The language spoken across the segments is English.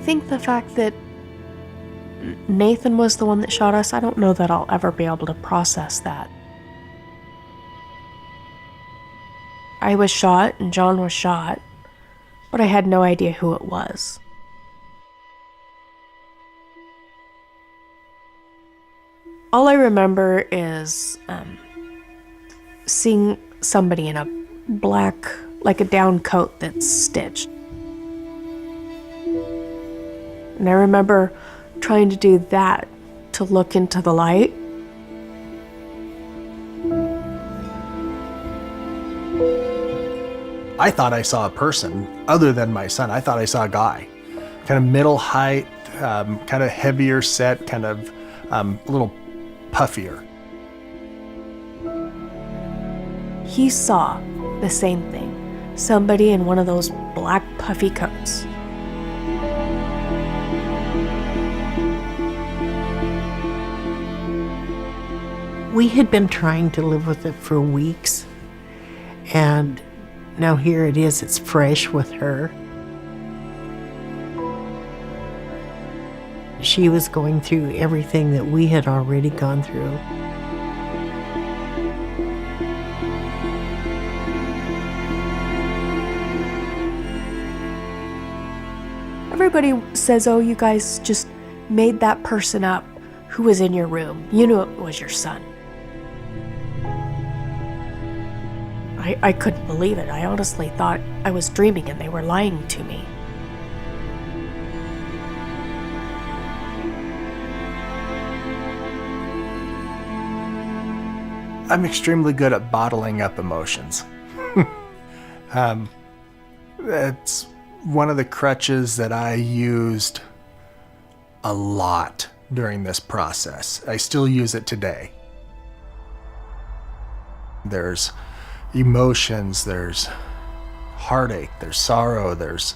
think the fact that Nathan was the one that shot us, I don't know that I'll ever be able to process that. I was shot and John was shot, but I had no idea who it was. All I remember is seeing somebody in a black, like a down coat that's stitched. And I remember trying to do that to look into the light. I thought I saw a person other than my son. I thought I saw a guy, kind of middle height, kind of heavier set, kind of a little puffier. He saw the same thing, somebody in one of those black puffy coats. We had been trying to live with it for weeks, and now here it is, it's fresh with her. She was going through everything that we had already gone through. Everybody says, oh, you guys just made that person up who was in your room. You knew it was your son. I couldn't believe it. I honestly thought I was dreaming and they were lying to me. I'm extremely good at bottling up emotions. That's one of the crutches that I used a lot during this process. I still use it today. There's emotions, there's heartache, there's sorrow, there's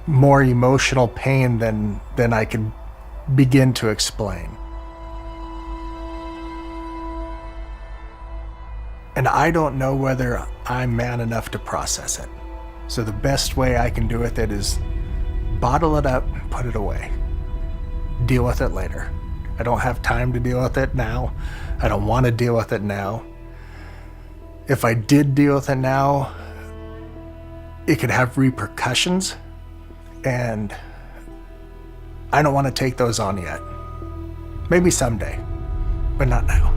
more emotional pain than I can begin to explain. And I don't know whether I'm man enough to process it. So the best way I can do with it is bottle it up and put it away. Deal with it later. I don't have time to deal with it now. I don't want to deal with it now. If I did deal with it now, it could have repercussions, and I don't want to take those on yet. Maybe someday, but not now.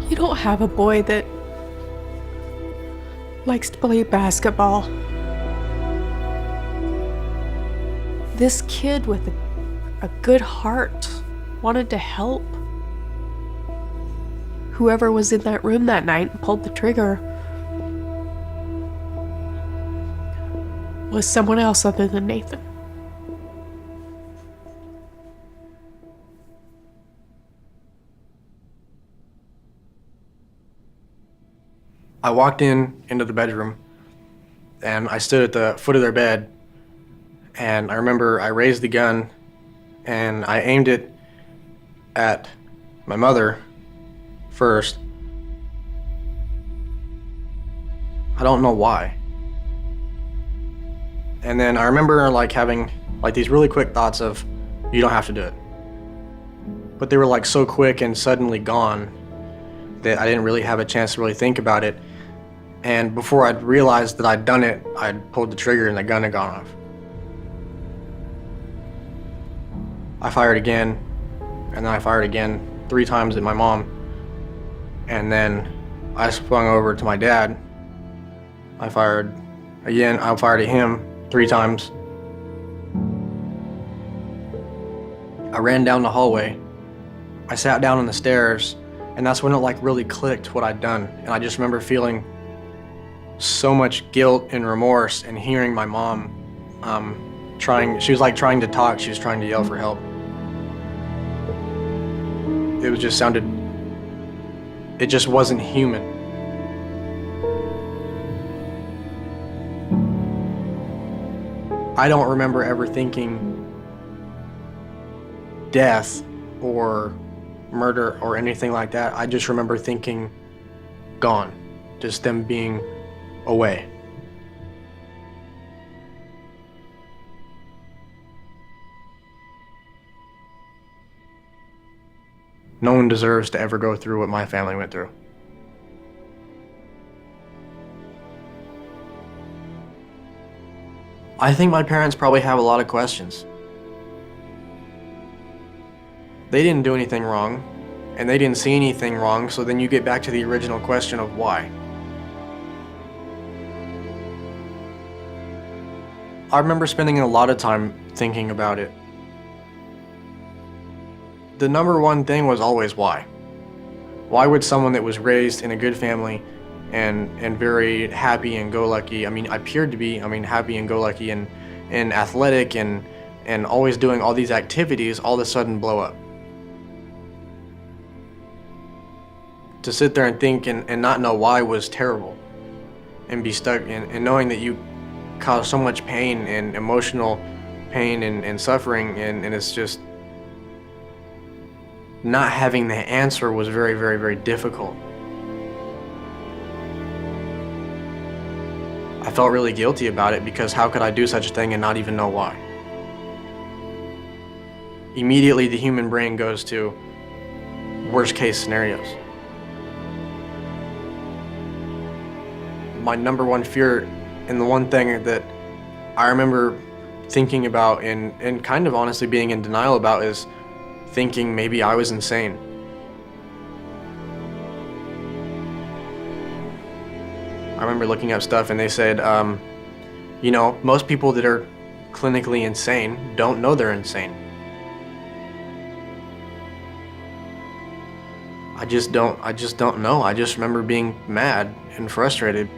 You don't have a boy that likes to play basketball. This kid with a good heart wanted to help. Whoever was in that room that night and pulled the trigger was someone else other than Nathan. I walked into the bedroom, and I stood at the foot of their bed, and I remember I raised the gun, and I aimed it at my mother first. I don't know why. And then I remember having these really quick thoughts of, you don't have to do it. But they were so quick and suddenly gone that I didn't really have a chance to really think about it. And before I'd realized that I'd done it, I'd pulled the trigger and the gun had gone off. I fired again, and then I fired again 3 times at my mom. And then I swung over to my dad. I fired again, I fired at him 3 times. I ran down the hallway. I sat down on the stairs, and that's when it really clicked what I'd done. And I just remember feeling so much guilt and remorse, and hearing my mom she was trying to talk, she was trying to yell for help. It just wasn't human. I don't remember ever thinking death or murder or anything like that. I just remember thinking gone, just them being away. No one deserves to ever go through what my family went through. I think my parents probably have a lot of questions. They didn't do anything wrong, and they didn't see anything wrong, so then you get back to the original question of why. I remember spending a lot of time thinking about it. The number one thing was always why. Why would someone that was raised in a good family and very happy and go-lucky, I appeared to be, happy and go-lucky and athletic and always doing all these activities, all of a sudden blow up? To sit there and think and not know why was terrible, and be stuck in knowing that you caused so much pain and emotional pain and suffering, and it's just not having the answer was very, very, very difficult. I felt really guilty about it because how could I do such a thing and not even know why? Immediately the human brain goes to worst case scenarios. My number one fear, and the one thing that I remember thinking about and kind of honestly being in denial about, is thinking maybe I was insane. I remember looking up stuff and they said, most people that are clinically insane don't know they're insane. I just don't know. I just remember being mad and frustrated.